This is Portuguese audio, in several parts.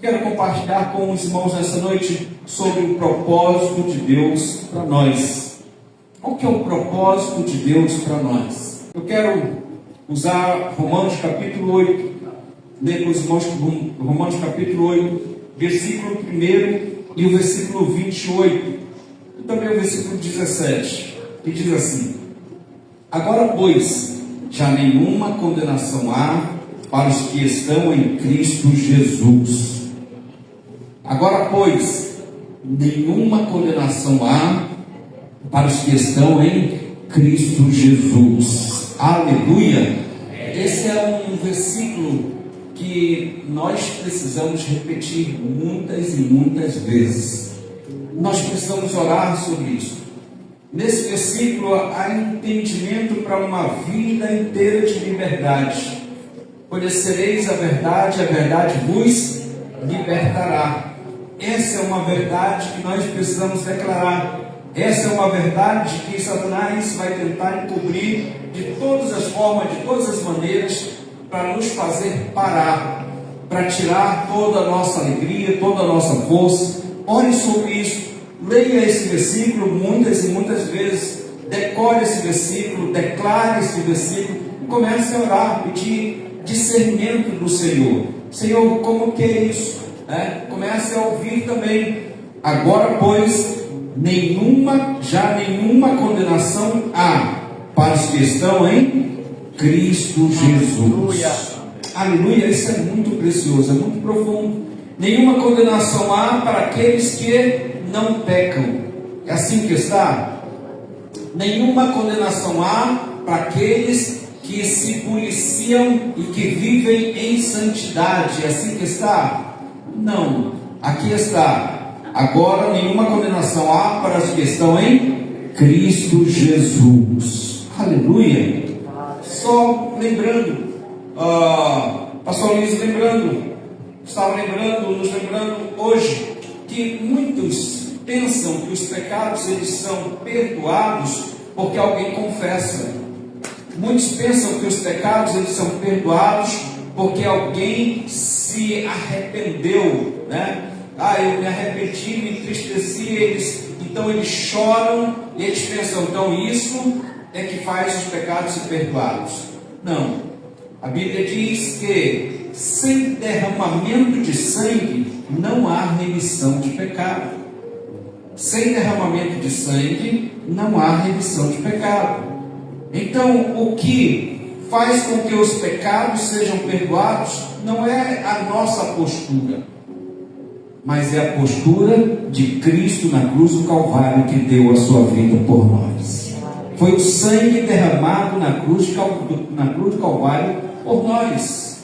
Quero compartilhar com os irmãos nessa noite sobre o propósito de Deus para nós. Qual que é o propósito de Deus para nós? Eu quero usar Romanos capítulo 8, ler para os irmãos Romanos capítulo 8, versículo 1 e o versículo 28, e também o versículo 17, que diz assim: Agora, pois, já nenhuma condenação há para os que estão em Cristo Jesus. Agora, pois, nenhuma condenação há para os que estão em Cristo Jesus. Aleluia! Esse é um versículo que nós precisamos repetir muitas e muitas vezes. Nós precisamos orar sobre isso. Nesse versículo há entendimento para uma vida inteira de liberdade. Conhecereis a verdade vos libertará. Essa é uma verdade que nós precisamos declarar. Essa é uma verdade que Satanás vai tentar encobrir de todas as formas, de todas as maneiras, para nos fazer parar, para tirar toda a nossa alegria, toda a nossa força. Ore sobre isso, leia esse versículo muitas e muitas vezes, decore esse versículo, declare esse versículo, e comece a orar, pedir discernimento do Senhor. Senhor, como que é isso? Comece a ouvir também. Agora, pois, nenhuma condenação há para os que estão em Cristo Jesus. Aleluia! Isso é muito precioso, é muito profundo. Nenhuma condenação há para aqueles que não pecam. É assim que está? Nenhuma condenação há para aqueles que se policiam e que vivem em santidade. É assim que está? Não. Aqui está: agora nenhuma condenação há para os que estão em Cristo Jesus. Aleluia! Só lembrando, pastor Luiz estava nos lembrando hoje que muitos pensam que os pecados eles são perdoados porque alguém confessa. Muitos pensam que os pecados eles são perdoados porque alguém se arrependeu, eu me arrependi, me entristeci, então eles choram e eles pensam, então isso é que faz os pecados ser perdoados. Não, a Bíblia diz que sem derramamento de sangue não há remissão de pecado. Sem derramamento de sangue não há remissão de pecado. Então, o que faz com que os pecados sejam perdoados não é a nossa postura, mas é a postura de Cristo na cruz do Calvário, que deu a sua vida por nós. Foi o sangue derramado na cruz do Calvário por nós.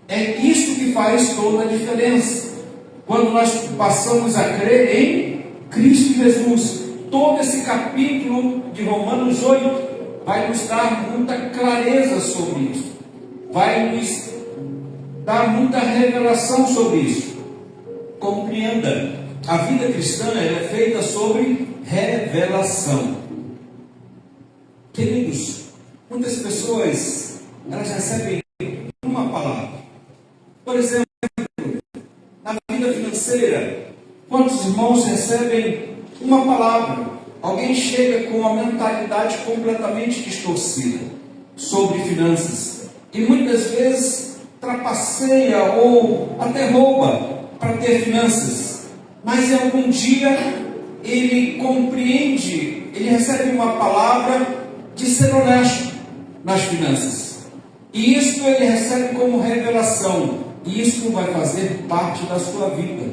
É isso que faz toda a diferença. Quando nós passamos a crer em Cristo Jesus, todo esse capítulo de Romanos 8 vai nos dar muita clareza sobre isso, vai nos dar muita revelação sobre isso. Compreenda, a vida cristã é feita sobre revelação. Queridos, muitas pessoas elas recebem uma palavra. Por exemplo, na vida financeira, quantos irmãos recebem uma palavra? Alguém chega com uma mentalidade completamente distorcida sobre finanças e muitas vezes trapaceia ou até rouba para ter finanças, mas em algum dia ele compreende, ele recebe uma palavra de ser honesto nas finanças, e isso ele recebe como revelação, e isso vai fazer parte da sua vida.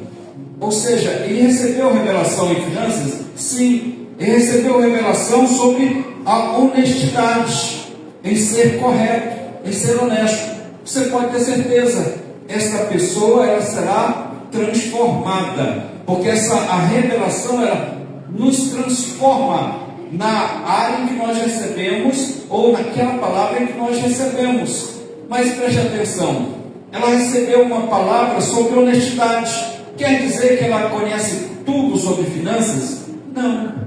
Ou seja, ele recebeu revelação em finanças? Sim. Ele recebeu revelação sobre a honestidade, em ser correto, em ser honesto. Você pode ter certeza, esta pessoa ela será transformada, porque a revelação ela nos transforma na área que nós recebemos ou naquela palavra que nós recebemos. Mas preste atenção, ela recebeu uma palavra sobre honestidade. Quer dizer que ela conhece tudo sobre finanças? Não.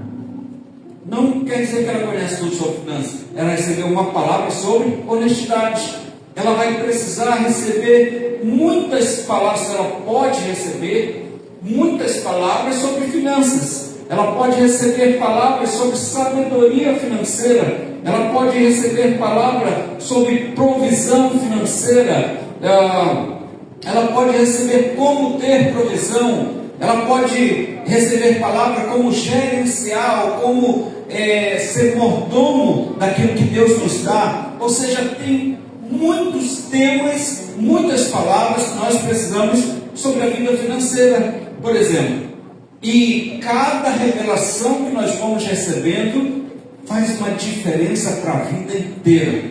Não quer dizer que ela conhece tudo sobre finanças. Ela recebeu uma palavra sobre honestidade. ela vai precisar receber muitas palavras, ela pode receber muitas palavras sobre finanças, ela pode receber palavras sobre sabedoria financeira, ela pode receber palavra sobre provisão financeira, ela pode receber como ter provisão, ela pode receber palavra como gerencial, como ser mordomo daquilo que Deus nos dá. Ou seja, tem muitos temas, muitas palavras que nós precisamos sobre a vida financeira, por exemplo. E cada revelação que nós vamos recebendo faz uma diferença para a vida inteira.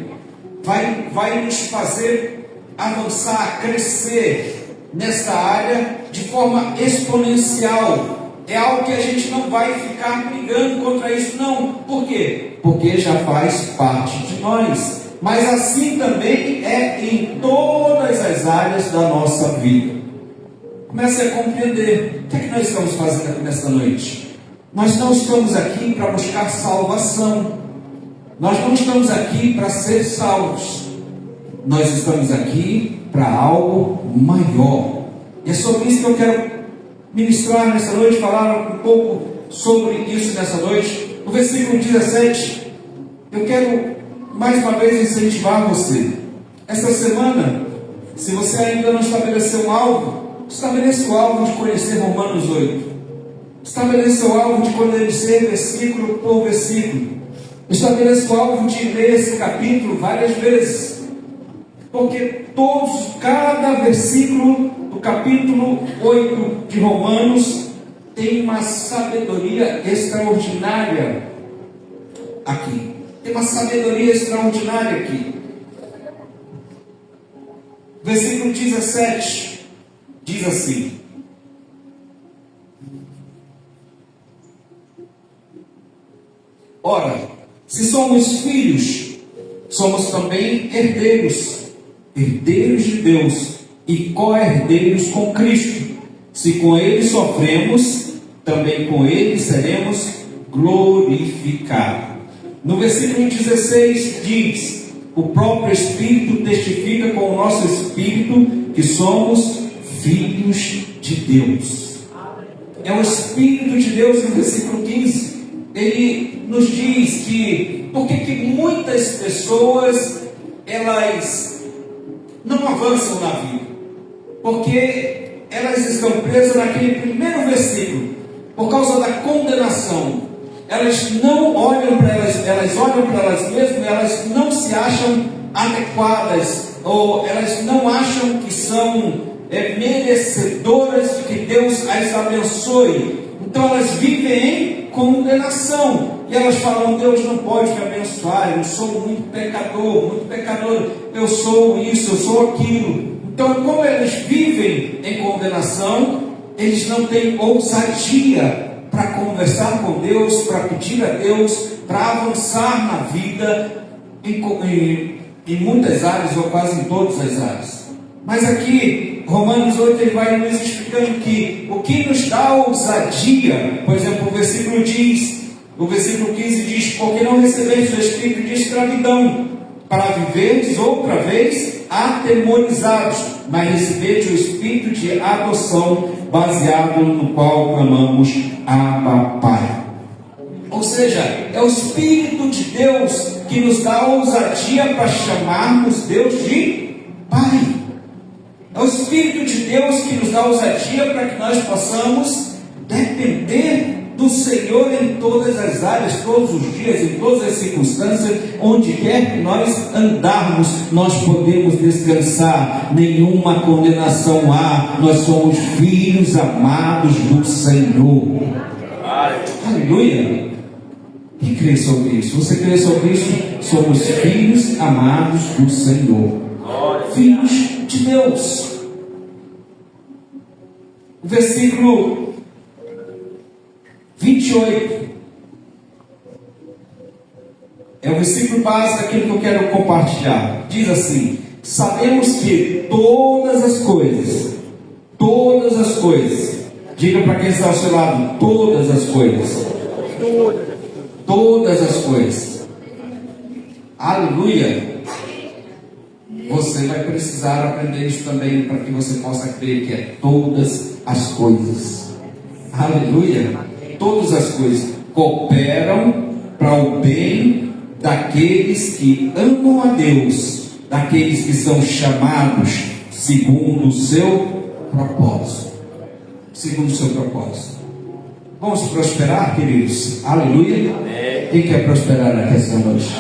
Vai nos fazer avançar, crescer nesta área de forma exponencial. É algo que a gente não vai ficar brigando contra isso, não. Por quê? Porque já faz parte de nós. Mas assim também é em todas as áreas da nossa vida. Comece a compreender. O que é que nós estamos fazendo aqui nesta noite? Nós não estamos aqui para buscar salvação. Nós não estamos aqui para ser salvos. Nós estamos aqui para algo maior. E é sobre isso que eu quero ministrar nessa noite, falar um pouco sobre isso nessa noite. No versículo 17, eu quero mais uma vez incentivar você. Esta semana, se você ainda não estabeleceu um alvo, estabeleça o alvo de conhecer Romanos 8. Estabeleça o alvo de conhecer versículo por versículo. Estabeleça o alvo de ler esse capítulo várias vezes. Porque cada versículo do capítulo 8 de Romanos tem uma sabedoria extraordinária aqui. Tem uma sabedoria extraordinária aqui. Versículo 17 diz assim: ora, se somos filhos, somos também herdeiros, herdeiros de Deus e co-herdeiros com Cristo. Se com Ele sofremos, também com Ele seremos glorificados. No versículo 16 diz: o próprio Espírito testifica com o nosso Espírito que somos filhos de Deus. É o Espírito de Deus. No versículo 15, ele nos diz que por que muitas pessoas elas não avançam na vida? Porque elas estão presas naquele primeiro versículo, por causa da condenação. Elas não olham para elas olham para elas mesmas, elas não se acham adequadas, ou elas não acham que são merecedoras de que Deus as abençoe. Então elas vivem em condenação, e elas falam: Deus não pode me abençoar, eu sou muito pecador, eu sou isso, eu sou aquilo. Então, como eles vivem em condenação, eles não têm ousadia para conversar com Deus, para pedir a Deus, para avançar na vida em muitas áreas, ou quase em todas as áreas. Mas aqui, Romanos 8, ele vai nos explicando que o que nos dá ousadia, por exemplo, o versículo 15 diz: porque não recebeis o espírito de escravidão, para viverdes outra vez atemorizados, mas recebeste o espírito de adoção, baseado no qual clamamos: Abba, Pai. Ou seja, é o Espírito de Deus que nos dá ousadia para chamarmos Deus de Pai. É o Espírito de Deus que nos dá ousadia para que nós possamos depender do Senhor em todas as áreas, todos os dias, em todas as circunstâncias, onde quer que nós andarmos, nós podemos descansar, nenhuma condenação há, nós somos filhos amados do Senhor. Aleluia! Quem crê sobre isso? Você crê sobre isso? Somos filhos amados do Senhor, filhos de Deus. O versículo 28 é o versículo base daquilo que eu quero compartilhar. Diz assim: sabemos que todas as coisas, diga para quem está ao seu lado: todas as coisas, aleluia. você vai precisar aprender isso também para que você possa crer que é todas as coisas. Aleluia! Todas as coisas cooperam para o bem daqueles que amam a Deus, daqueles que são chamados segundo o seu propósito. Segundo o seu propósito. Vamos prosperar, queridos? Aleluia! Quem quer prosperar aqui esta noite?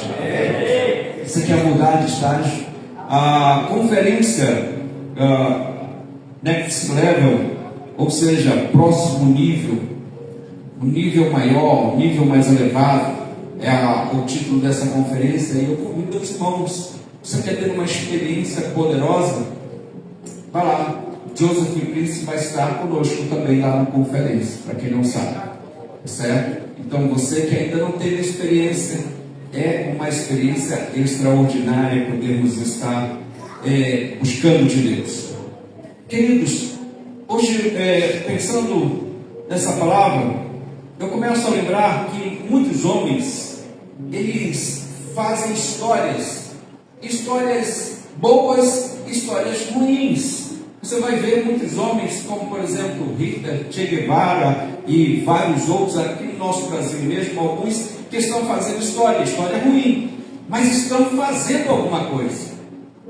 Você quer mudar de estágio? A conferência Next Level, ou seja, próximo nível, um nível maior, um nível mais elevado, é o título dessa conferência. E eu convido os irmãos, você quer ter uma experiência poderosa? Vai lá, Joseph Prince vai estar conosco também lá na conferência, para quem não sabe, certo? Então você que ainda não teve experiência, é uma experiência extraordinária podermos estar buscando de Deus. Queridos, hoje, pensando nessa palavra, eu começo a lembrar que muitos homens, eles fazem histórias boas, histórias ruins. Você vai ver muitos homens, como por exemplo Hitler, Che Guevara e vários outros aqui no nosso Brasil mesmo, alguns que estão fazendo história ruim, mas estão fazendo alguma coisa,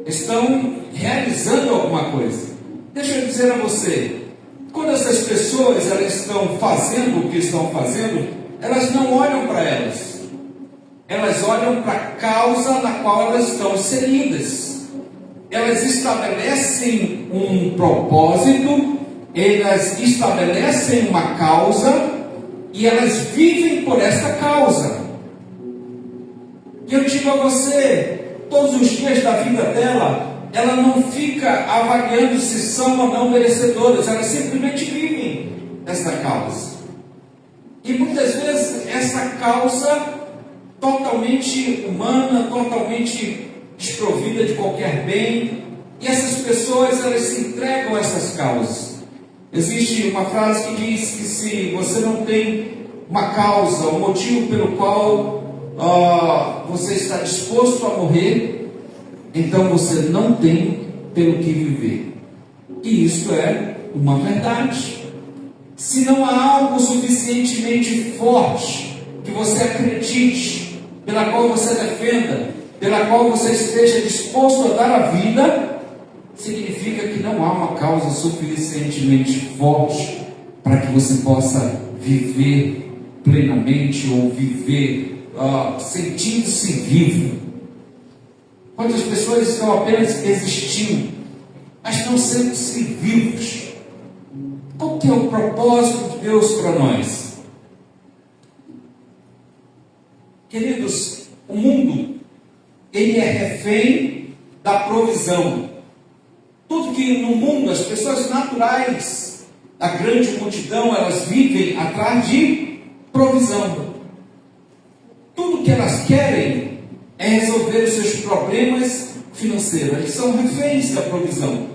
estão realizando alguma coisa. Deixa eu dizer a você, quando essas pessoas elas estão fazendo o que estão fazendo, elas não olham para elas, elas olham para a causa na qual elas estão inseridas. Elas estabelecem um propósito, elas estabelecem uma causa e elas vivem por esta causa. E eu digo a você, todos os dias da vida dela, ela não fica avaliando se são ou não merecedoras, elas simplesmente vivem esta causa. E muitas vezes essa causa totalmente humana, totalmente desprovida de qualquer bem, e essas pessoas elas se entregam a essas causas. Existe uma frase que diz que se você não tem uma causa, um motivo pelo qual você está disposto a morrer, então você não tem pelo que viver. E isso é uma verdade. Se não há algo suficientemente forte que você acredite, pela qual você defenda, pela qual você esteja disposto a dar a vida, significa que não há uma causa suficientemente forte para que você possa viver plenamente ou viver sentindo-se vivo. Quantas pessoas estão apenas existindo, mas não sendo-se vivos? Qual que é o propósito de Deus para nós? Queridos, o mundo, ele é refém da provisão. Tudo que no mundo, as pessoas naturais, a grande multidão, elas vivem atrás de provisão. Tudo que elas querem é resolver os seus problemas financeiros. Eles são reféns da provisão.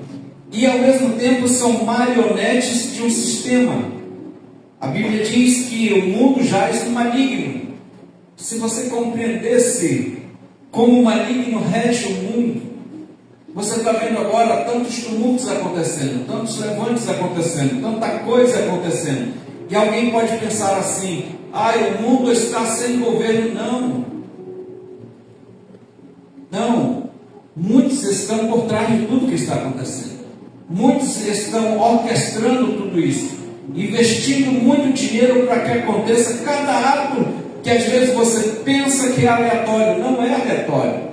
E ao mesmo tempo são marionetes de um sistema. A Bíblia diz que o mundo jaz no maligno. Se você compreendesse como o maligno rege o mundo, você está vendo agora tantos tumultos acontecendo, tantos levantes acontecendo, tanta coisa acontecendo. E alguém pode pensar assim: o mundo está sem governo. Não. Muitos estão por trás de tudo que está acontecendo. Muitos estão orquestrando tudo isso, investindo muito dinheiro para que aconteça cada ato que às vezes você pensa que é aleatório. Não é aleatório.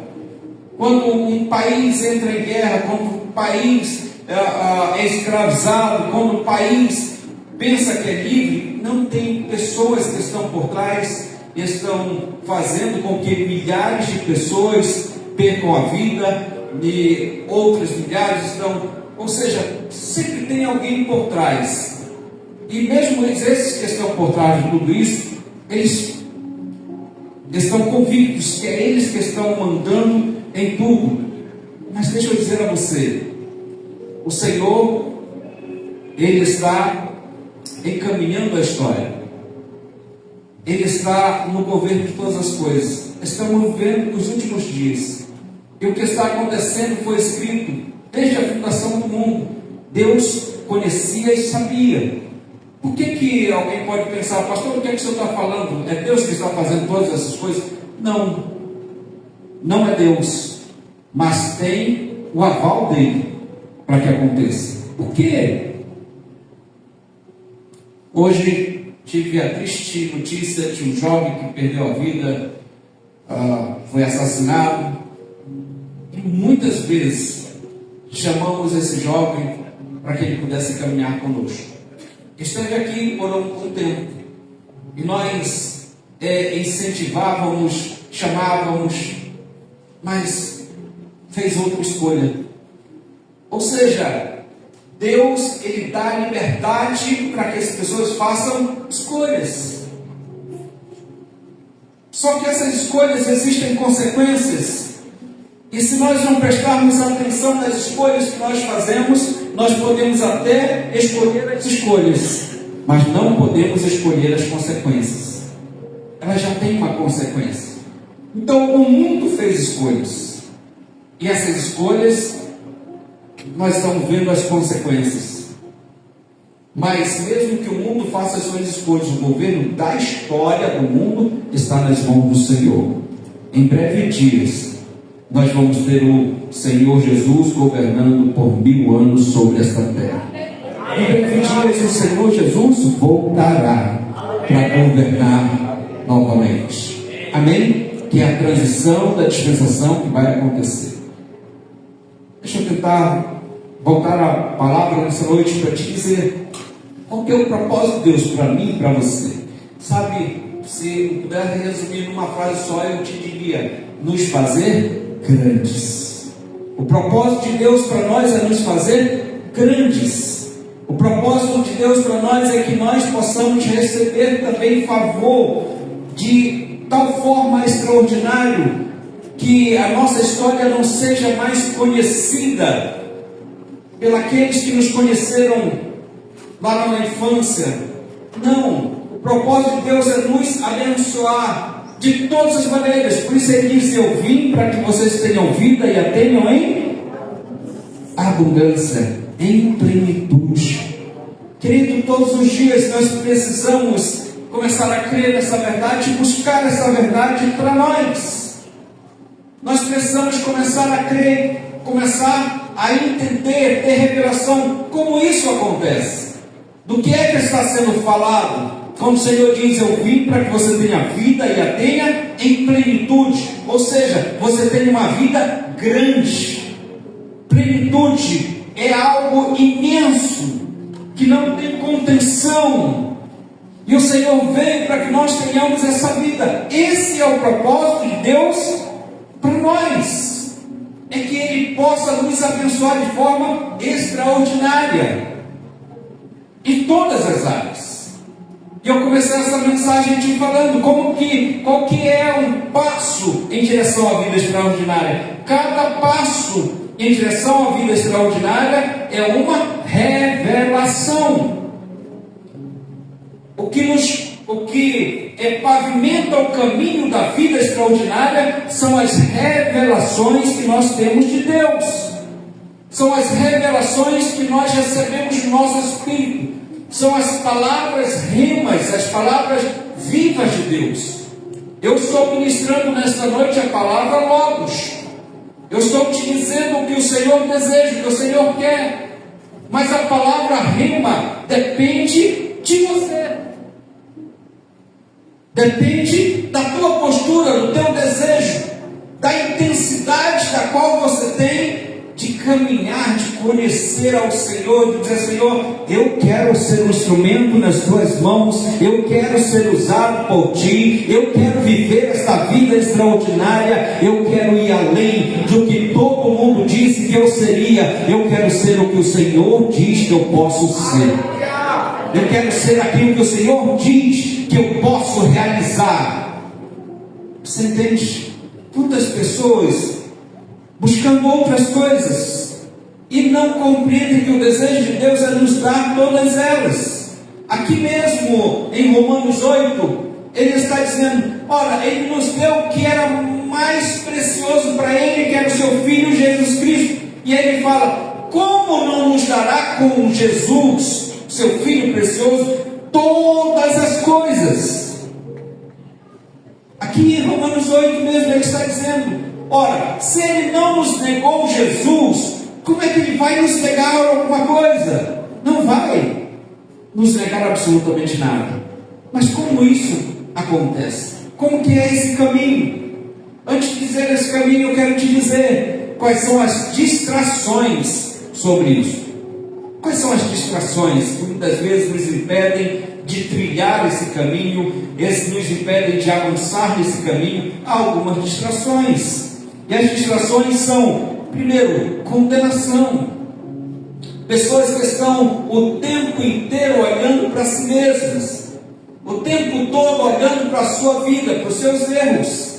Quando um país entra em guerra, quando um país é escravizado, quando o país pensa que é livre, não tem pessoas que estão por trás, estão fazendo com que milhares de pessoas percam a vida e outras milhares estão... Ou seja, sempre tem alguém por trás. E mesmo esses que estão por trás de tudo isso, eles estão convictos que é eles que estão mandando em tudo. Mas deixa eu dizer a você, o Senhor, Ele está encaminhando a história. Ele está no governo de todas as coisas. Estamos vivendo os últimos dias. E o que está acontecendo foi escrito desde a fundação do mundo. Deus conhecia e sabia. Por que alguém pode pensar, pastor, o que é que o senhor está falando? É Deus que está fazendo todas essas coisas? Não, não é Deus, mas tem o aval dele para que aconteça. Por quê? Hoje tive a triste notícia de um jovem que perdeu a vida, foi assassinado. E muitas vezes chamamos esse jovem para que ele pudesse caminhar conosco. Esteve aqui por um tempo e nós incentivávamos, chamávamos, mas fez outra escolha. Ou seja, Deus, Ele dá liberdade para que as pessoas façam escolhas. Só que essas escolhas existem consequências. E se nós não prestarmos atenção nas escolhas que nós fazemos, nós podemos até escolher as escolhas, mas não podemos escolher as consequências. Ela já tem uma consequência. Então o mundo fez escolhas. E essas escolhas, nós estamos vendo as consequências. Mas mesmo que o mundo faça as suas escolhas, o governo da história do mundo está nas mãos do Senhor. Em breves dias, nós vamos ter o Senhor Jesus governando por 1000 anos sobre esta terra. Em breves dias, o Senhor Jesus voltará para governar novamente. Amém? Que é a transição da dispensação que vai acontecer. Deixa eu tentar voltar à palavra nessa noite para te dizer qual que é o propósito de Deus para mim e para você. Sabe, se puder resumir numa frase só, eu te diria: nos fazer grandes. O propósito de Deus para nós é nos fazer grandes. O propósito de Deus para nós é que nós possamos receber também favor de tal forma extraordinária que a nossa história não seja mais conhecida pelos que nos conheceram lá na infância. Não, o propósito de Deus é nos abençoar de todas as maneiras. Por isso Ele diz: eu vim para que vocês tenham vida e a tenham em abundância, em plenitude. Querido, todos os dias nós precisamos começar a crer nessa verdade e buscar essa verdade para nós. Nós precisamos começar a crer, começar a entender, ter revelação como isso acontece. Do que é que está sendo falado? Quando o Senhor diz: eu vim para que você tenha vida e a tenha em plenitude. Ou seja, você tem uma vida grande. Plenitude é algo imenso, que não tem contenção. E o Senhor veio para que nós tenhamos essa vida. Esse é o propósito de Deus para nós. É que Ele possa nos abençoar de forma extraordinária em todas as áreas. E eu comecei essa mensagem te falando qual que é um passo em direção à vida extraordinária. Cada passo em direção à vida extraordinária é uma revelação. O que pavimenta o caminho da vida extraordinária são as revelações que nós temos de Deus. São as revelações que nós recebemos no nosso espírito. São as palavras rimas, as palavras vivas de Deus. Eu estou ministrando nesta noite a palavra Logos. Eu estou te dizendo o que o Senhor deseja, o que o Senhor quer. Mas a palavra rima depende de você. Depende da tua postura, do teu desejo, da intensidade da qual você tem de caminhar, de conhecer ao Senhor, de dizer: Senhor, eu quero ser um instrumento nas tuas mãos, eu quero ser usado por ti, eu quero viver esta vida extraordinária, eu quero ir além do que todo mundo disse que eu seria, eu quero ser o que o Senhor diz que eu posso ser. Eu quero ser aquilo que o Senhor diz que eu posso realizar. Você entende? Quantas pessoas buscando outras coisas e não compreendem que o desejo de Deus é nos dar todas elas. Aqui mesmo em Romanos 8, ele está dizendo: olha, Ele nos deu o que era mais precioso para ele, que era o seu Filho Jesus Cristo. E aí ele fala: como não nos dará com Jesus, seu Filho precioso, todas as coisas? Aqui em Romanos 8 mesmo ele está dizendo: ora, se ele não nos negou Jesus, como é que ele vai nos negar alguma coisa? Não vai nos negar absolutamente nada. Mas como isso acontece? Como que é esse caminho? Antes de dizer esse caminho, eu quero te dizer quais são as distrações sobre isso. Quais são as distrações que muitas vezes nos impedem de trilhar esse caminho, nos impedem de avançar nesse caminho? Há algumas distrações. E as distrações são, primeiro, condenação. Pessoas que estão o tempo inteiro olhando para si mesmas, o tempo todo olhando para a sua vida, para os seus erros,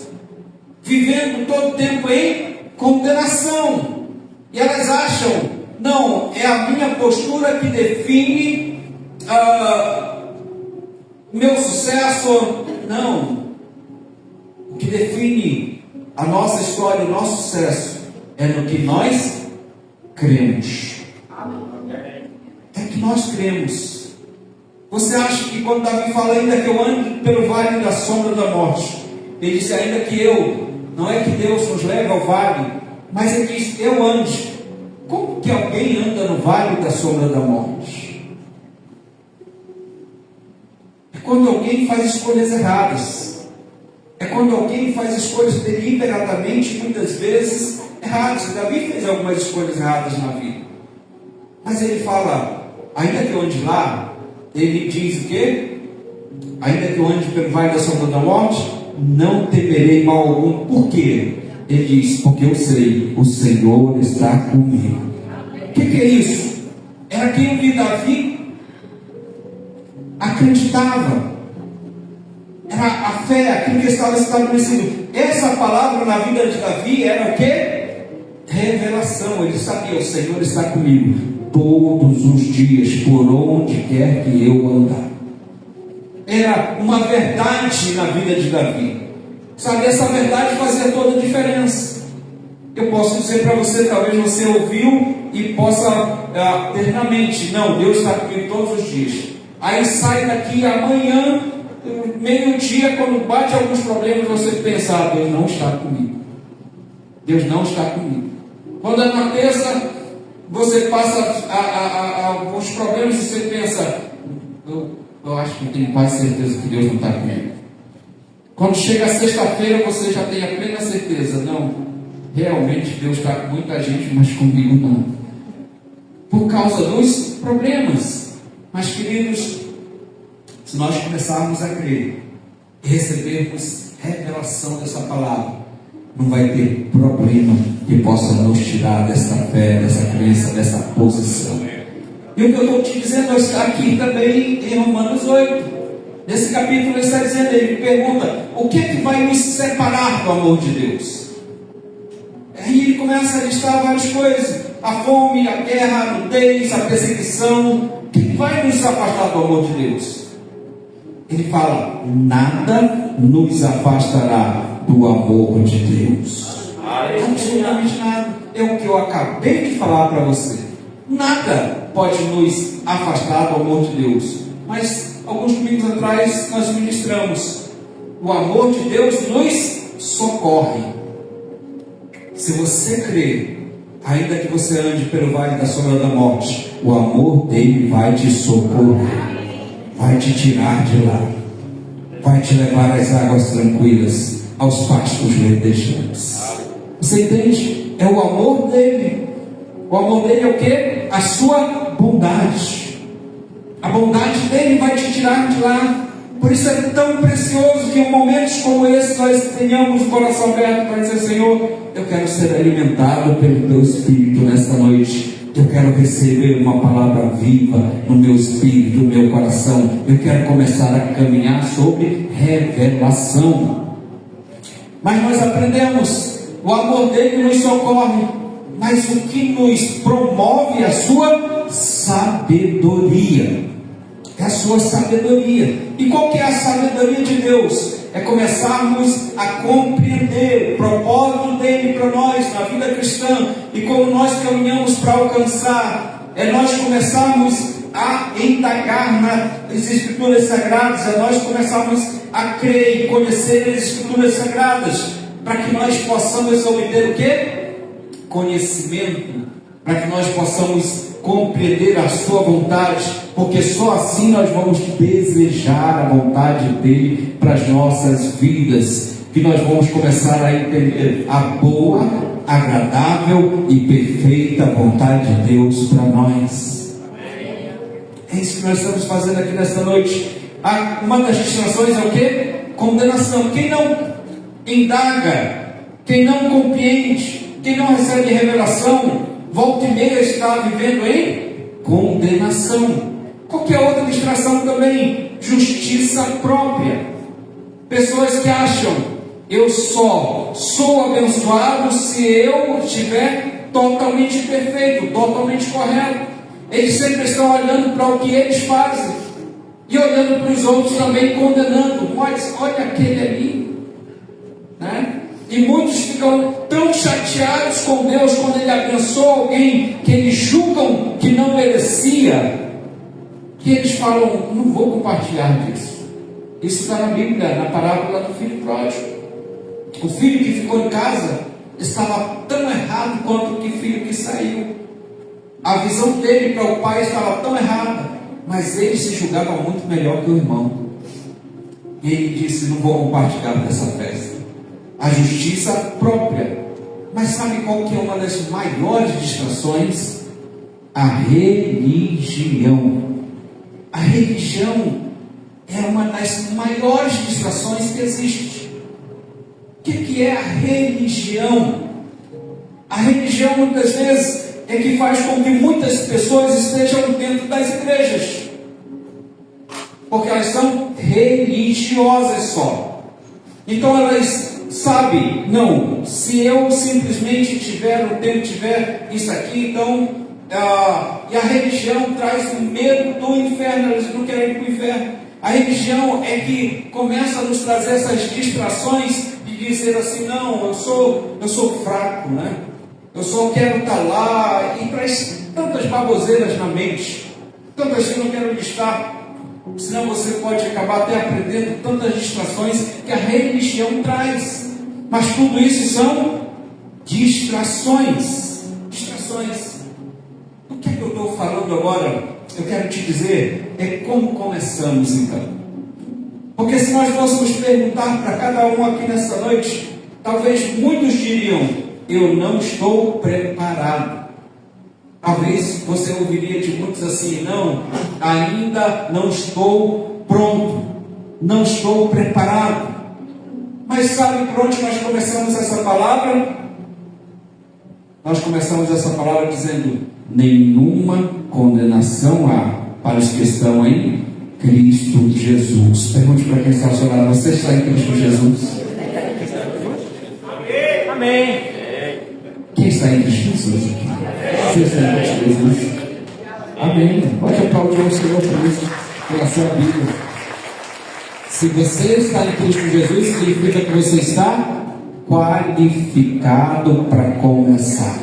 vivendo todo o tempo em condenação. E elas acham: não, é a minha postura que define meu sucesso. Não. O que define a nossa história, o nosso sucesso, é no que nós cremos. É que nós cremos. Você acha que quando Davi fala: ainda que eu ande pelo vale da sombra da morte, ele disse: ainda que eu, não é que Deus nos leve ao vale, mas ele diz: eu ande. Como que alguém anda no vale da sombra da morte? É quando alguém faz escolhas erradas. É quando alguém faz escolhas deliberadamente, muitas vezes erradas. Davi fez algumas escolhas erradas na vida, mas ele fala: ainda que eu ande lá, ele diz o quê? Ainda que eu ande pelo vale da sombra da morte, não temerei mal algum. Por quê? Ele diz: porque eu sei, o Senhor está comigo. O que é isso? Era aquilo que Davi acreditava. Era a fé, aquilo que estava estabelecido. Essa palavra na vida de Davi era o quê? Revelação. Ele sabia: o Senhor está comigo todos os dias, por onde quer que eu andar. Era uma verdade na vida de Davi. Sabe, essa verdade fazia toda a diferença. Eu posso dizer para você, talvez você ouviu e possa ter na mente: não, Deus está comigo todos os dias. Aí sai daqui amanhã, meio-dia, quando bate alguns problemas, você pensa: Deus não está comigo. Deus não está comigo. Quando é na terça, você passa alguns problemas e você pensa: eu acho que tenho quase certeza que Deus não está comigo. Quando chega a sexta-feira, você já tem a plena certeza: não, realmente Deus está com muita gente, mas comigo não. Por causa dos problemas. Mas, queridos, se nós começarmos a crer e recebermos revelação dessa palavra, não vai ter problema que possa nos tirar dessa fé, dessa crença, dessa posição. E o que eu estou te dizendo está aqui também em Romanos 8. Nesse capítulo ele está dizendo, ele pergunta: o que é que vai nos separar do amor de Deus? Aí ele começa a listar várias coisas: a fome, a guerra, a nudez, a perseguição. O que vai nos afastar do amor de Deus? Ele fala: nada nos afastará do amor de Deus. Absolutamente nada. É o que eu acabei de falar para você. Nada pode nos afastar do amor de Deus. Mas alguns domingos atrás nós ministramos: o amor de Deus nos socorre. Se você crê, ainda que você ande pelo vale da sombra da morte, o amor dele vai te socorrer, vai te tirar de lá, vai te levar às águas tranquilas, aos pastos verdejantes. Você entende? É o amor dele. O amor dele é o quê? A sua bondade. A bondade dele vai te tirar de lá. Por isso é tão precioso que em momentos como esse nós tenhamos o coração aberto para dizer: Senhor, eu quero ser alimentado pelo Teu Espírito nesta noite. Eu quero receber uma palavra viva no meu espírito, no meu coração. Eu quero começar a caminhar sobre revelação. Mas nós aprendemos: o amor dele nos socorre, mas o que nos promove é a sua sabedoria. é a sua sabedoria. E qual que é a sabedoria de Deus? É começarmos a compreender o propósito dele para nós na vida cristã e como nós caminhamos para alcançar. É nós começarmos a indagar nas Escrituras Sagradas, é nós começarmos a crer e conhecer as Escrituras Sagradas, para que nós possamos obter o quê? Conhecimento, para que nós possamos compreender a sua vontade, porque só assim nós vamos desejar a vontade dele para as nossas vidas, que nós vamos começar a entender a boa, agradável e perfeita vontade de Deus para nós. É isso que nós estamos fazendo aqui nesta noite. Uma das distrações é o quê? Condenação. Quem não indaga, quem não compreende, quem não recebe revelação, volta e meia está vivendo em condenação. Qualquer outra distração também, justiça própria. Pessoas que acham, eu só sou abençoado se eu estiver totalmente perfeito, totalmente correto. Eles sempre estão olhando para o que eles fazem e olhando para os outros também, condenando. Mas olha aquele ali, né? E muitos ficam tão chateados com Deus quando Ele abençoa alguém que eles julgam que não merecia, que eles falam, não vou compartilhar disso. Isso está na Bíblia, na parábola do filho pródigo. O filho que ficou em casa estava tão errado quanto o filho que saiu. A visão dele para o pai estava tão errada, mas ele se julgava muito melhor que o irmão. E ele disse, não vou compartilhar dessa festa. A justiça própria. Mas sabe qual que é uma das maiores distrações? A religião. A religião é uma das maiores distrações que existe. O que é a religião? A religião muitas vezes é que faz com que muitas pessoas estejam dentro das igrejas, porque elas são religiosas só. Então elas sabem, não, se eu simplesmente tiver isso aqui, então e a religião traz o medo do inferno, eles não querem ir para o inferno. A religião é que começa a nos trazer essas distrações de dizer assim, não, eu sou fraco, né? Eu só quero estar lá, e traz tantas baboseiras na mente, tantas que eu não quero listar, senão você pode acabar até aprendendo tantas distrações que a religião traz. Mas tudo isso são distrações. Distrações. O que é que eu estou falando agora? Eu quero te dizer, é como começamos então. Porque se nós fôssemos perguntar para cada um aqui nessa noite, talvez muitos diriam, eu não estou preparado. Talvez você ouviria de muitos assim, não, ainda não estou pronto, não estou preparado. Mas sabe por onde nós começamos essa palavra? Nós começamos essa palavra dizendo, nenhuma condenação há para os que estão em Cristo Jesus. Pergunte para quem está ao seu lado, você está em Cristo Jesus? Amém. Amém. Quem está em Cristo Jesus aqui? Você está em Cristo Jesus? Amém. Pode aplaudir o Senhor por isso, pela sua Bíblia. Se você está em Cristo Jesus, significa que você está qualificado para começar,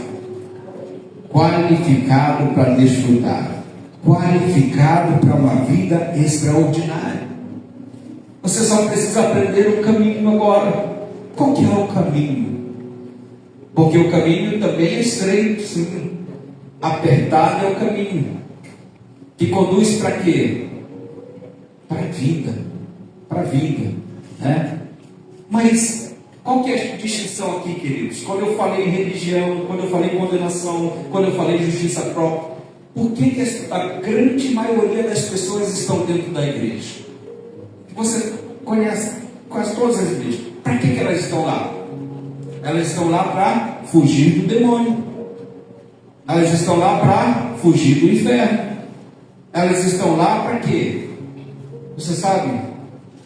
qualificado para desfrutar, qualificado para uma vida extraordinária. Você só precisa aprender o caminho agora. Qual que é o caminho? Porque o caminho também é estreito, sim. Apertado é o caminho. Que conduz para quê? Para a vida. Para a vida. Né? Mas qual que é a distinção aqui, queridos? Quando eu falei em religião, quando eu falei em condenação, quando eu falei em justiça própria, por que a grande maioria das pessoas estão dentro da igreja? Você conhece quase todas as igrejas. Para que elas estão lá? Elas estão lá para fugir do demônio. Elas estão lá para fugir do inferno. Elas estão lá para quê? Você sabe?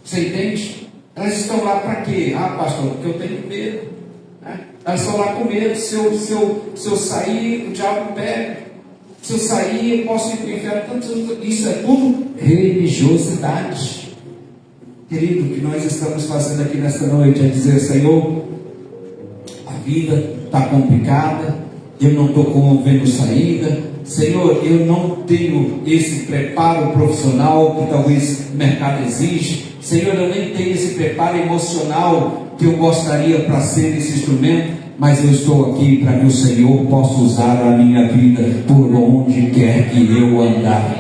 Você entende? Elas estão lá para quê? Ah, pastor, porque eu tenho medo. Né? Elas estão lá com medo. Se eu sair, o diabo pega. Se eu sair, eu posso ir para o inferno. Tanto, isso é tudo religiosidade. Querido, o que nós estamos fazendo aqui nesta noite é dizer: Senhor, a vida está complicada, eu não estou vendo saída. Senhor, eu não tenho esse preparo profissional que talvez o mercado exige. Senhor, eu nem tenho esse preparo emocional que eu gostaria para ser esse instrumento, mas eu estou aqui para que o Senhor possa usar a minha vida por onde quer que eu andar.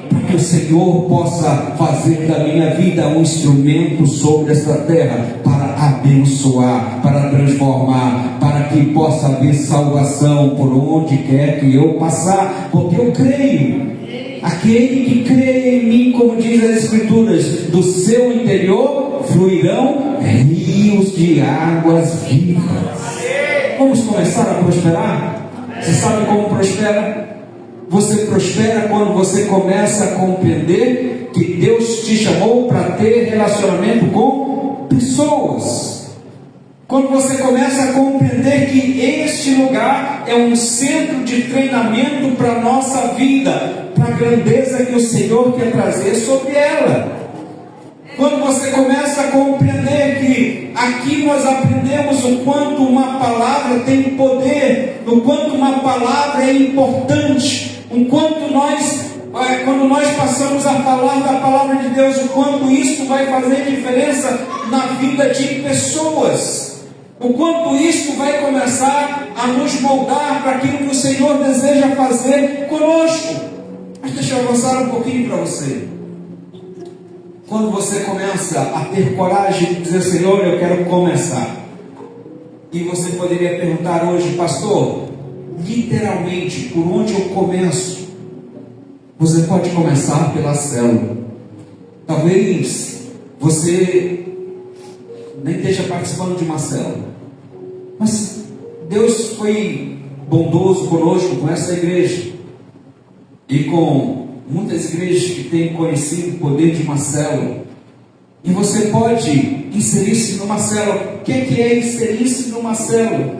Para que o Senhor possa fazer da minha vida um instrumento sobre esta terra para abençoar, para transformar, para que possa haver salvação por onde quer que eu passar, porque eu creio. Aquele que crê em mim, como diz as Escrituras, do seu interior fluirão rios de águas vivas. Vamos começar a prosperar? Você sabe como prospera? Você prospera quando você começa a compreender que Deus te chamou para ter relacionamento com pessoas. Quando você começa a compreender que este lugar é um centro de treinamento para a nossa vida, para a grandeza que o Senhor quer trazer sobre ela. Quando você começa a compreender que aqui nós aprendemos o quanto uma palavra tem poder, o quanto uma palavra é importante, o quanto quando nós passamos a falar da palavra de Deus, o quanto isso vai fazer diferença na vida de pessoas. O quanto isso vai começar a nos moldar para aquilo que o Senhor deseja fazer conosco. Mas deixa eu avançar um pouquinho para você. Quando você começa a ter coragem de dizer: Senhor, eu quero começar. E você poderia perguntar hoje: pastor, literalmente, por onde eu começo? Você pode começar pela célula. Talvez você nem esteja participando de uma célula, mas Deus foi bondoso conosco, com essa igreja e com muitas igrejas que têm conhecido o poder de uma célula. E você pode inserir-se numa célula. O que é inserir-se numa célula?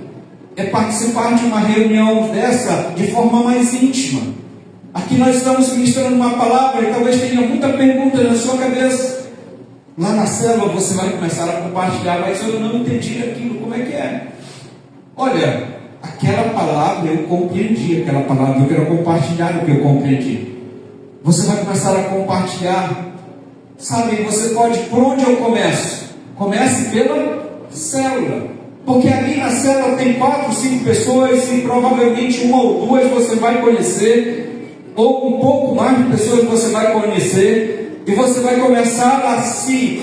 É participar de uma reunião dessa de forma mais íntima. Aqui nós estamos ministrando uma palavra e talvez tenha muita pergunta na sua cabeça. Lá na célula você vai começar a compartilhar: mas eu não entendi aquilo, como é que é? Olha, aquela palavra eu compreendi, aquela palavra eu quero compartilhar o que eu compreendi. Você vai começar a compartilhar. Sabe, você pode, por onde eu começo? Comece pela célula. Porque ali na célula tem 4, 5 pessoas e provavelmente uma ou duas você vai conhecer, ou um pouco mais de pessoas você vai conhecer, e você vai começar a se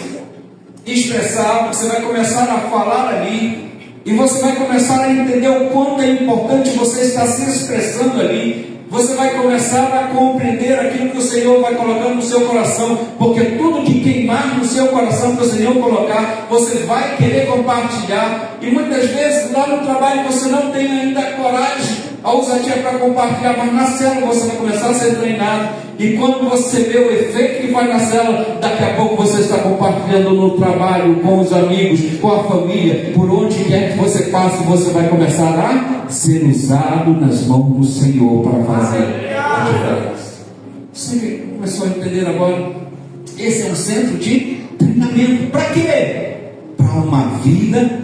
expressar, você vai começar a falar ali, e você vai começar a entender o quanto é importante você estar se expressando ali. Você vai começar a compreender aquilo que o Senhor vai colocando no seu coração, porque tudo que queimar no seu coração que o Senhor colocar, você vai querer compartilhar. E muitas vezes lá no trabalho você não tem ainda coragem, a ousadia para compartilhar, mas na célula você vai começar a ser treinado. E quando você vê o efeito que faz na célula, daqui a pouco você está compartilhando no trabalho, com os amigos, com a família, por onde quer que você passe, você vai começar a ser usado nas mãos do Senhor para fazer a diferença. Você começou a entender agora? Esse é um centro de treinamento. Para quê? Para uma vida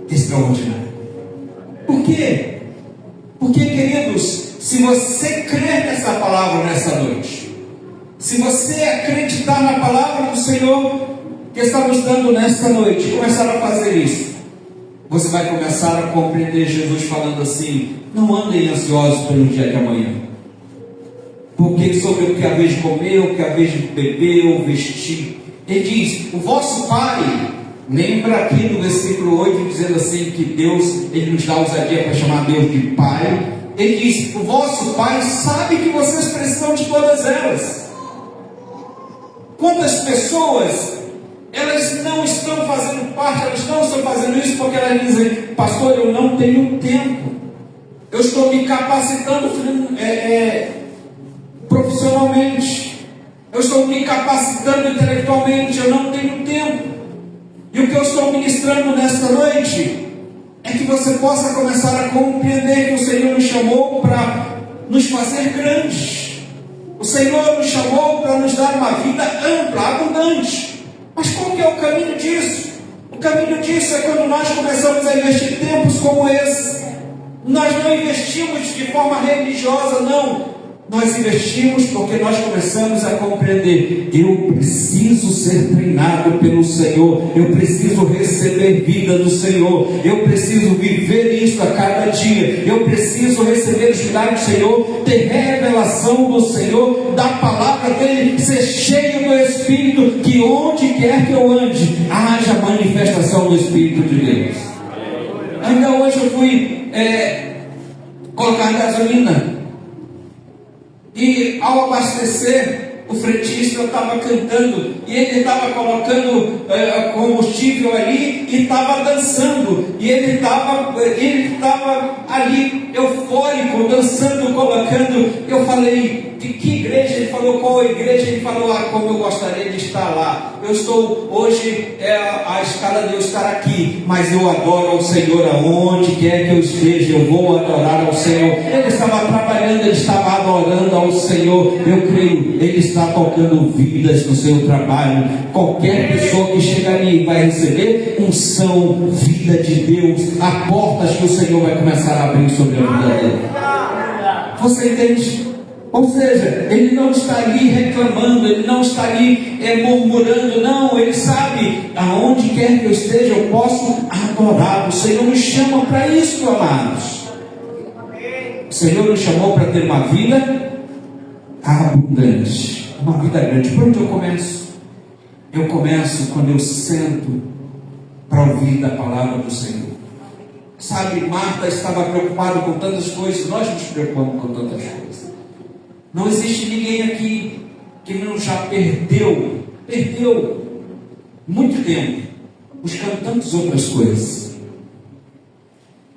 extraordinária. Por quê? Porque, queridos, se você crer nessa palavra nessa noite, se você acreditar na palavra do Senhor que está nos dando nesta noite, e começar a fazer isso, você vai começar a compreender Jesus falando assim: não andem ansiosos pelo dia de amanhã, porque sobre o que há vez de comer, o que há vez de beber ou vestir. Ele diz: o vosso Pai, lembra aqui no versículo 8, dizendo assim, que Deus, Ele nos dá ousadia para chamar Deus de Pai. Ele diz: o vosso Pai sabe que vocês precisam de todas elas. Quantas pessoas, elas não estão fazendo parte, elas não estão fazendo isso porque elas dizem: pastor, eu não tenho tempo, eu estou me capacitando profissionalmente, eu estou me capacitando intelectualmente, eu não tenho tempo. E o que eu estou ministrando nesta noite é que você possa começar a compreender que o Senhor nos chamou para nos fazer grandes. O Senhor nos chamou para nos dar uma vida ampla, abundante. Mas qual que é o caminho disso? O caminho disso é quando nós começamos a investir tempos como esse. Nós não investimos de forma religiosa, não. Nós investimos porque nós começamos a compreender: eu preciso ser treinado pelo Senhor, eu preciso receber vida do Senhor, eu preciso viver isso a cada dia, eu preciso receber os milagres do Senhor, ter revelação do Senhor, da palavra dele, ser cheio do Espírito, que onde quer que eu ande, haja manifestação do Espírito de Deus. Ainda hoje eu fui colocar gasolina. E ao abastecer, o frentista estava cantando, e ele estava colocando combustível ali, e estava dançando, e ele estava ali, eufórico, dançando, colocando. Eu falei: de que igreja? Ele falou: qual igreja? Ele falou: como eu gostaria de estar lá. Eu estou, hoje a escala de eu estar aqui, mas eu adoro ao Senhor aonde quer que eu esteja, eu vou adorar ao Senhor. Ele estava trabalhando, ele estava adorando ao Senhor. Eu creio, ele está tocando vidas no seu trabalho. Qualquer pessoa que chega ali vai receber unção, vida de Deus, há portas que o Senhor vai começar a abrir sobre a vida dele. Você entende? Ou seja, ele não está ali reclamando, ele não está ali murmurando, não. Ele sabe: aonde quer que eu esteja, eu posso adorar. O Senhor nos chama para isso, amados. O Senhor nos chamou para ter uma vida abundante, uma vida grande. Por onde eu começo? Eu começo quando eu sento para ouvir da palavra do Senhor. Sabe, Marta estava preocupada com tantas coisas, nós nos preocupamos com tantas coisas. Não existe ninguém aqui que não já perdeu muito tempo buscando tantas outras coisas,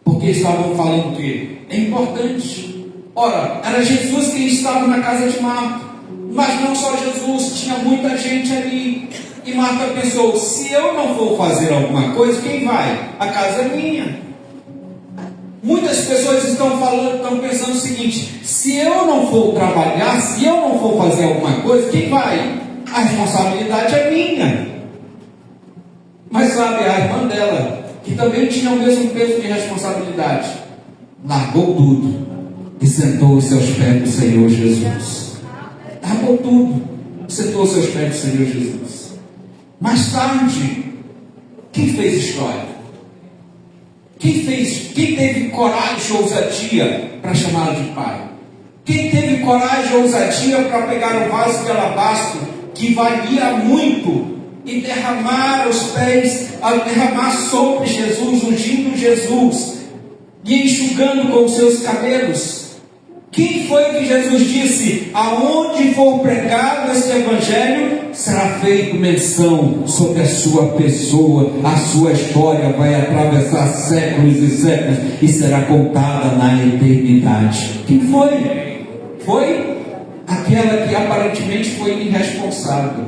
porque estavam falando que é importante. Ora, era Jesus quem estava na casa de Marta, mas não só Jesus, tinha muita gente ali. E Marta pensou: se eu não for fazer alguma coisa, quem vai? A casa é minha. Muitas pessoas estão pensando o seguinte: se eu não for trabalhar, se eu não for fazer alguma coisa, quem vai? A responsabilidade é minha. Mas sabe, a irmã dela, que também tinha o mesmo peso de responsabilidade, largou tudo e sentou aos seus pés do Senhor Jesus. Largou tudo, sentou aos seus pés do Senhor Jesus. Mais tarde, quem fez história? Quem teve coragem e ousadia para chamá-lo de pai? Quem teve coragem e ousadia para pegar um vaso de alabastro que valia muito e derramar aos pés, derramar sobre Jesus, ungindo Jesus e enxugando com os seus cabelos? Quem foi que Jesus disse: aonde for pregado este evangelho, será feito menção sobre a sua pessoa, a sua história vai atravessar séculos e séculos e será contada na eternidade? Quem foi? Foi aquela que aparentemente foi irresponsável,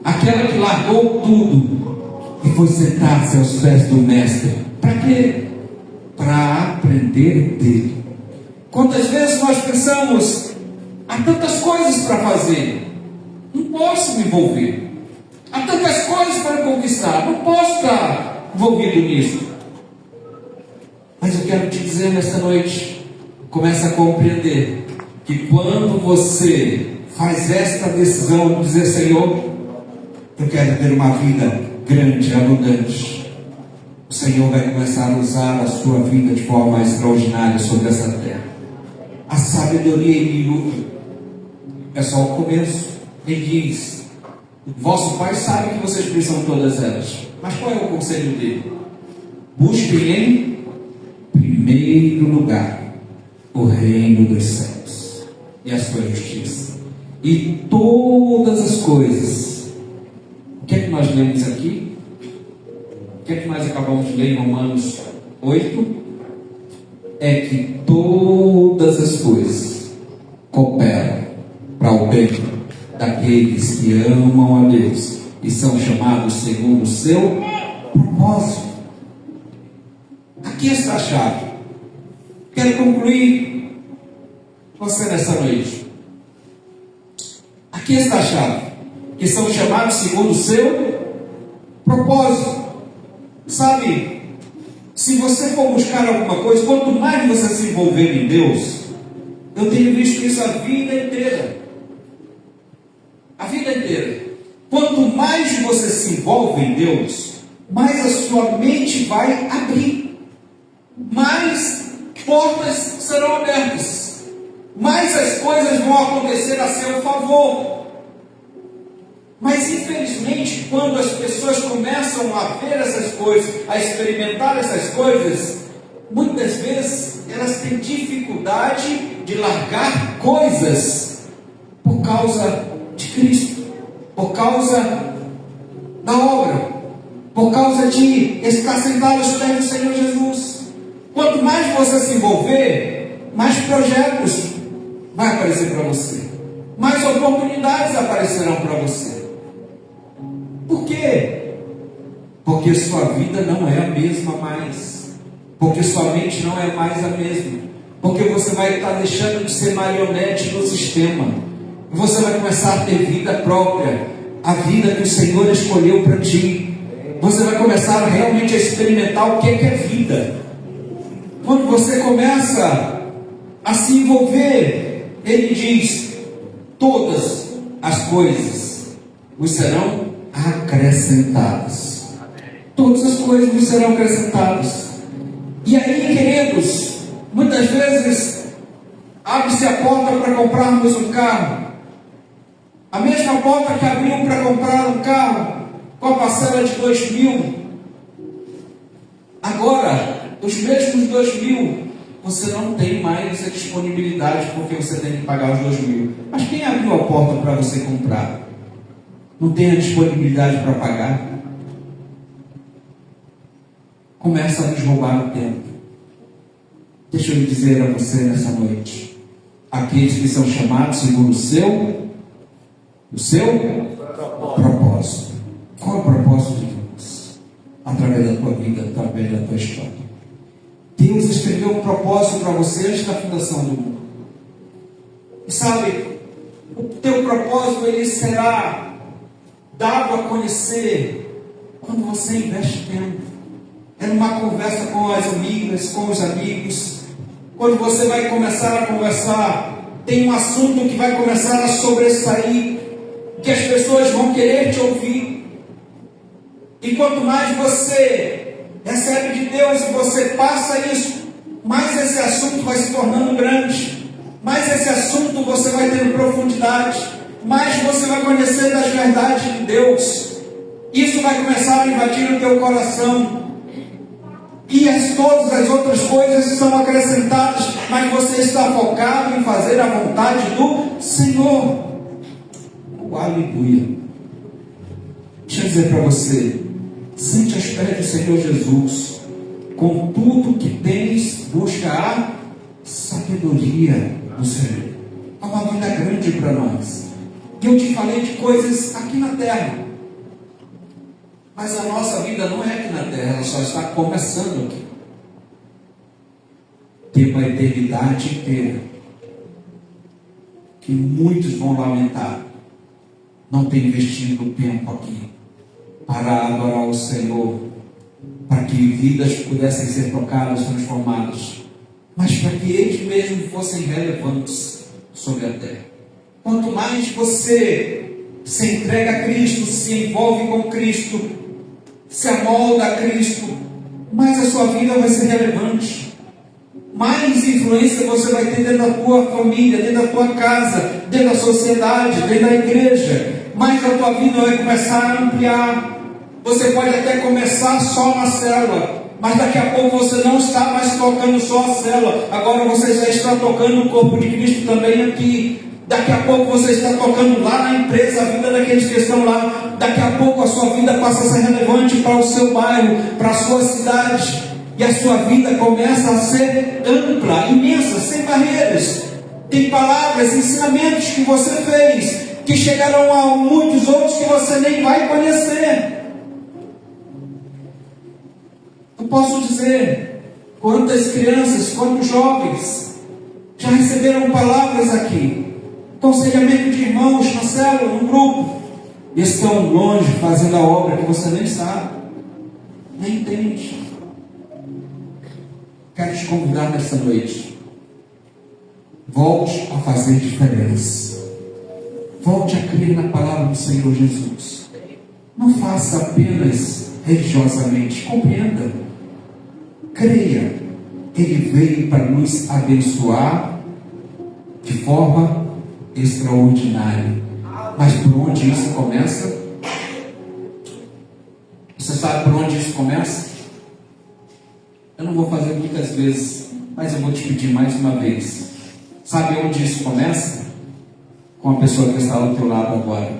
aquela que largou tudo e foi sentar-se aos pés do mestre. Para quê? Para aprender dele. Quantas vezes nós pensamos: há tantas coisas para fazer, não posso me envolver. Há tantas coisas para conquistar, não posso estar envolvido nisso. Mas eu quero te dizer nesta noite: começa a compreender que quando você faz esta decisão de dizer: Senhor, eu quero ter uma vida grande, abundante, o Senhor vai começar a usar a sua vida de forma extraordinária sobre essa terra. A sabedoria em minuto é só o começo. Ele diz: vosso Pai sabe que vocês precisam todas elas. Mas qual é o conselho dele? Busquem em primeiro lugar o reino dos céus e a sua justiça, e todas as coisas. O que é que nós lemos aqui? O que é que nós acabamos de ler em Romanos 8? É que todas as coisas cooperam para o bem daqueles que amam a Deus e são chamados segundo o seu propósito. Aqui está a chave. Quero concluir você nessa noite. Aqui está a chave, que são chamados segundo o seu propósito. Sabe, se você for buscar alguma coisa, quanto mais você se envolver em Deus, eu tenho visto isso a vida inteira. A vida inteira. Quanto mais você se envolve em Deus, mais a sua mente vai abrir, mais portas serão abertas, mais as coisas vão acontecer a seu favor. Mas infelizmente, quando as pessoas começam a ver essas coisas, a experimentar essas coisas, muitas vezes elas têm dificuldade de largar coisas por causa de Cristo, por causa da obra, por causa de estar sentado aos pés do Senhor Jesus. Quanto mais você se envolver, mais projetos vai aparecer para você, mais oportunidades aparecerão para você. Por quê? Porque sua vida não é a mesma mais, porque sua mente não é mais a mesma, porque você vai estar deixando de ser marionete do sistema, você vai começar a ter vida própria, a vida que o Senhor escolheu para ti. Você vai começar realmente a experimentar o que é vida. Quando você começa a se envolver, Ele diz: todas as coisas vos serão acrescentadas. Todas as coisas vos serão acrescentadas. E aí, queridos, muitas vezes abre-se a porta para comprarmos um carro. A mesma porta que abriu para comprar um carro com a parcela de 2.000. Agora, os mesmos 2.000, você não tem mais essa disponibilidade, porque você tem que pagar os 2.000. Mas quem abriu a porta para você comprar não tem a disponibilidade para pagar? Começa a nos roubar o tempo. Deixa eu dizer a você nessa noite: aqueles que são chamados segundo o seu propósito. Qual é o propósito de Deus? Através da tua vida, através da tua história. Deus escreveu um propósito para você antes da fundação do mundo. E sabe, o teu propósito ele será dado a conhecer quando você investe tempo. É numa conversa com as amigas, com os amigos. Quando você vai começar a conversar, tem um assunto que vai começar a sobressair, que as pessoas vão querer te ouvir. E quanto mais você recebe de Deus e você passa isso, mais esse assunto vai se tornando grande, mais esse assunto você vai tendo profundidade, mais você vai conhecer das verdades de Deus. Isso vai começar a invadir o teu coração. E todas as outras coisas são acrescentadas, mas você está focado em fazer a vontade do Senhor. Oh, aleluia. Deixa eu dizer para você: sente aos pés do Senhor Jesus, com tudo que tens, busca a sabedoria do Senhor. É uma vida grande para nós. E eu te falei de coisas aqui na terra, mas a nossa vida não é aqui na terra, ela só está começando aqui. Tem uma eternidade inteira que muitos vão lamentar não ter investido o tempo aqui para adorar o Senhor, para que vidas pudessem ser tocadas, transformadas, mas para que eles mesmos fossem relevantes sobre a terra. Quanto mais você se entrega a Cristo, se envolve com Cristo, se amolda a Cristo, mais a sua vida vai ser relevante, mais influência você vai ter dentro da tua família, dentro da tua casa, dentro da sociedade, dentro da igreja, mais a tua vida vai começar a ampliar. Você pode até começar só na célula, mas daqui a pouco você não está mais tocando só a célula, agora você já está tocando o corpo de Cristo também aqui. Daqui a pouco você está tocando lá na empresa, a vida daqueles que estão lá. Daqui a pouco a sua vida passa a ser relevante para o seu bairro, para a sua cidade. E a sua vida começa a ser ampla, imensa, sem barreiras. Tem palavras, ensinamentos que você fez, que chegarão a muitos outros que você nem vai conhecer. Eu posso dizer, quantas crianças, quantos jovens já receberam palavras aqui, aconselhamento de irmãos na célula, no grupo, e estão longe fazendo a obra que você nem sabe, nem entende. Quero te convidar nessa noite. Volte a fazer diferença. Volte a crer na palavra do Senhor Jesus. Não faça apenas religiosamente. Compreenda. Creia. Ele veio para nos abençoar de forma extraordinária. Mas por onde isso começa? Você sabe por onde isso começa? Eu não vou fazer muitas vezes, mas eu vou te pedir mais uma vez. Sabe onde isso começa? Com a pessoa que está ao teu lado agora.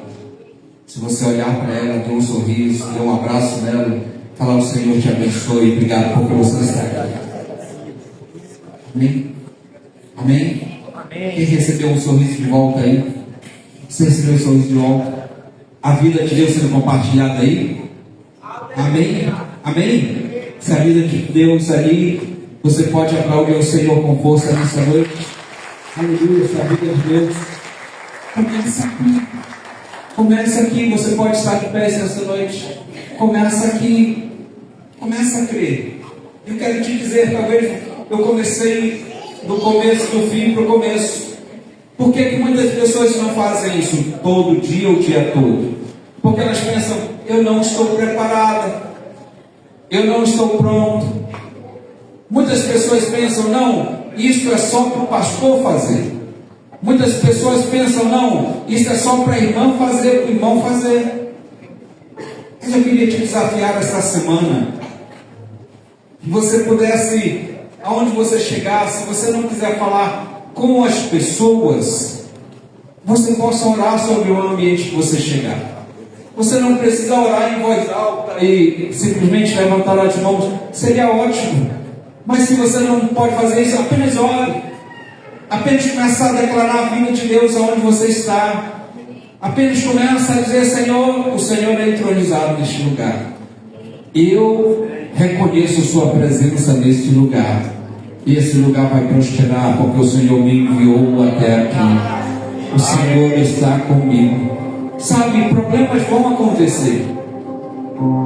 Se você olhar para ela, dar um sorriso, dar um abraço nela, falar: o Senhor te abençoe, obrigado porque você está aqui. Amém? Amém? Quem recebeu um sorriso de volta aí? Você recebeu um sorriso de volta? A vida de Deus sendo compartilhada aí? Amém? Amém? Se a vida de Deus ali, você pode aplaudir o Senhor com força nessa noite. Aleluia, se a vida de Deus começa aqui. Começa aqui, você pode estar de pé nessa noite. Começa aqui. Começa a crer. Eu quero te dizer, talvez eu comecei do começo, do fim para o começo. Por que muitas pessoas não fazem isso todo dia, o dia todo? Porque elas pensam: eu não estou preparada, eu não estou pronto. Muitas pessoas pensam: não, isso é só para o pastor fazer. Muitas pessoas pensam: não, isso é só para a irmã fazer, para o irmão fazer. Mas eu queria te desafiar essa semana, que você pudesse, aonde você chegar, se você não quiser falar com as pessoas, você possa orar sobre o ambiente que você chegar. Você não precisa orar em voz alta e simplesmente levantar as mãos, seria ótimo. Mas se você não pode fazer isso, apenas ore. Apenas começar a declarar a vida de Deus aonde você está. Apenas começa a dizer: Senhor, o Senhor é entronizado neste lugar. Eu reconheço sua presença neste lugar. E esse lugar vai prosperar, porque o Senhor me enviou até aqui. O Senhor está comigo. Sabe, problemas vão acontecer.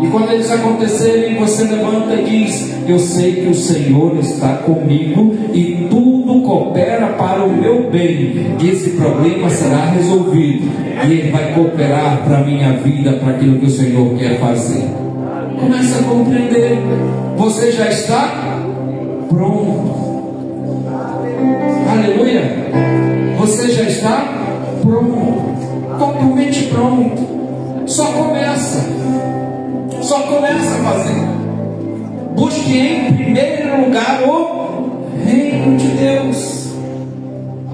E quando eles acontecerem, você levanta e diz: eu sei que o Senhor está comigo e tudo coopera para o meu bem. E esse problema será resolvido. E ele vai cooperar para a minha vida, para aquilo que o Senhor quer fazer. Comece a compreender. Você já está pronto. Aleluia. Você já está pronto. Totalmente pronto. Só começa. Só começa a fazer. Busque em primeiro lugar o reino de Deus.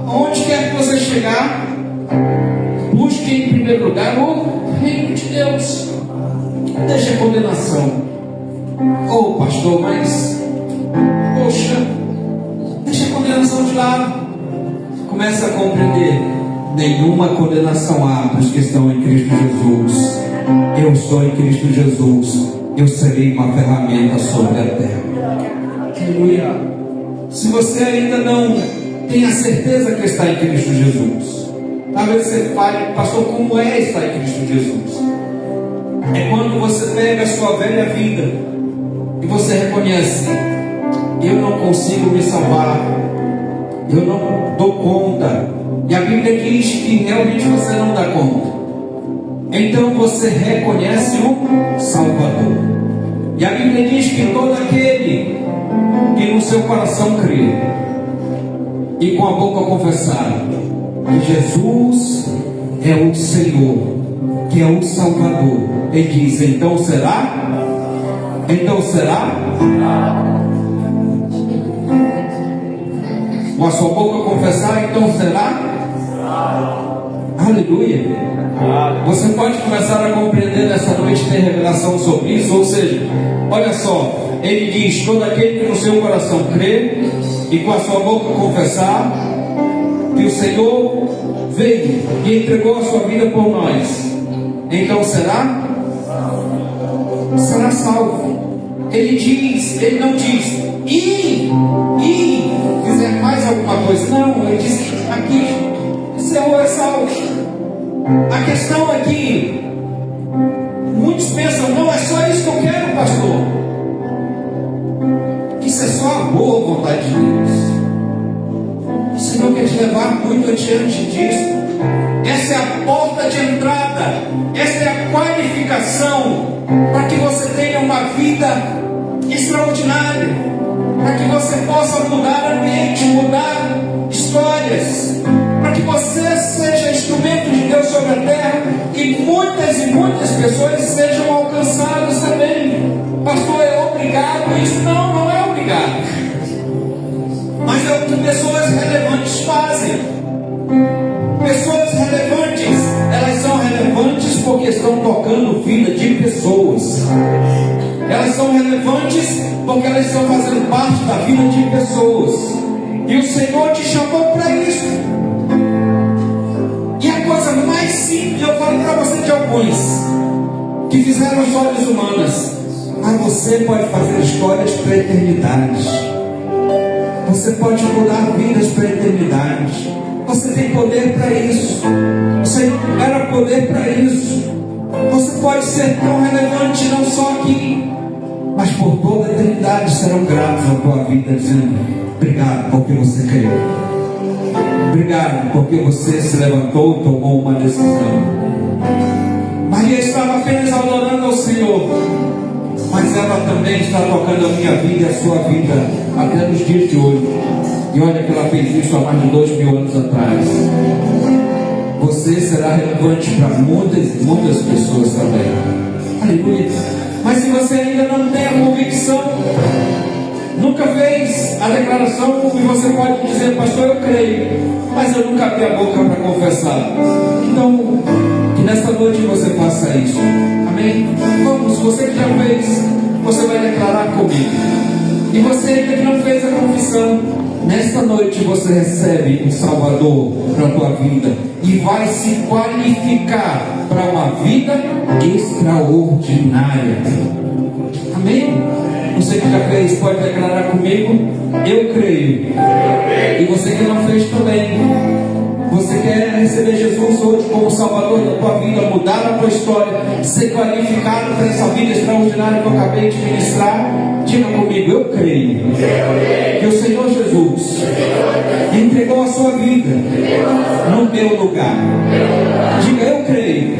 Onde quer que você chegar, busque em primeiro lugar o reino de Deus. Deixa a condenação. Oh, pastor, mas poxa, deixa a condenação de lado. Começa a compreender: nenhuma condenação há para os que estão em Cristo Jesus. Eu estou em Cristo Jesus. Eu serei uma ferramenta sobre a terra. Aleluia. Se você ainda não tem a certeza que está em Cristo Jesus, talvez você fale: pastor, como é estar em Cristo Jesus? É quando você pega a sua velha vida e você reconhece: eu não consigo me salvar, eu não dou conta. E a Bíblia diz que realmente você não dá conta. Então você reconhece o Salvador. E a Bíblia diz que todo aquele que no seu coração crê e com a boca confessar que Jesus é o Senhor, que é o Salvador, ele diz: então será? Então será? Com a sua boca confessar, então será? Aleluia. Você pode começar a compreender nessa noite, ter revelação sobre isso. Ou seja, olha só, ele diz: todo aquele que no seu coração crê e com a sua boca confessar que o Senhor veio e entregou a sua vida por nós, então será salvo. Ele diz, ele não diz: e fizer mais alguma coisa. Não, ele disse aqui, Senhor é salvo. A questão aqui, muitos pensam, não é só isso que eu quero, pastor. Isso é só a boa vontade de Deus. O Senhor quer te levar muito adiante disso. Essa é a porta de entrada. Essa é a qualificação para que você tenha uma vida extraordinária, para que você possa mudar ambiente, mudar histórias, para que você seja instrumento de Deus sobre a terra e muitas pessoas sejam alcançadas também. Pastor, é obrigado isso? Não, não é obrigado, mas é o que pessoas relevantes fazem. Pessoas relevantes, elas são relevantes porque estão tocando vida de pessoas. Elas são relevantes porque elas estão fazendo parte da vida de pessoas. E o Senhor te chamou para isso. E a coisa mais simples, eu falo para você de alguns que fizeram histórias humanas, mas você pode fazer histórias para a eternidade. Você pode mudar vidas para a eternidade. Você tem poder para isso. Você era poder para isso. Você pode ser tão relevante não só aqui, mas por toda a eternidade serão gratos à tua vida, dizendo: obrigado porque você creu. Obrigado porque você se levantou e tomou uma decisão. Maria estava apenas adorando ao Senhor, mas ela também está tocando a minha vida e a sua vida até nos dias de hoje. E olha que ela fez isso há mais de 2000 anos atrás. Você será relevante para muitas pessoas também. Aleluia. Mas se você ainda não tem a convicção, nunca fez a declaração, e você pode dizer: pastor, eu creio, mas eu nunca abri a boca para confessar. Então, que nesta noite você faça isso. Amém? Vamos, você que já fez, você vai declarar comigo. E você ainda que não fez a confissão, nesta noite você recebe um Salvador para a tua vida e vai se qualificar para uma vida extraordinária. Amém? Você que já fez pode declarar comigo: eu creio. E você que não fez também, você quer receber Jesus hoje como Salvador da tua vida, mudar a tua história, ser qualificado para essa vida extraordinária que eu acabei de ministrar? Diga comigo: eu creio que o Senhor Jesus entregou a sua vida no meu lugar. Diga: eu creio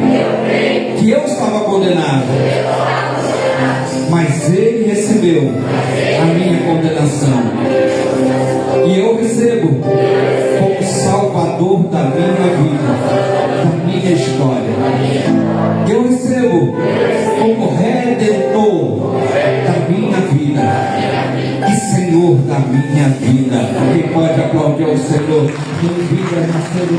que eu estava condenado, mas Ele recebeu a minha condenação, e eu recebo como Salvador da minha vida, da minha história. Eu recebo como Redentor da minha vida e Senhor da minha vida. Quem pode aplaudir ao Senhor? Quem vive nascendo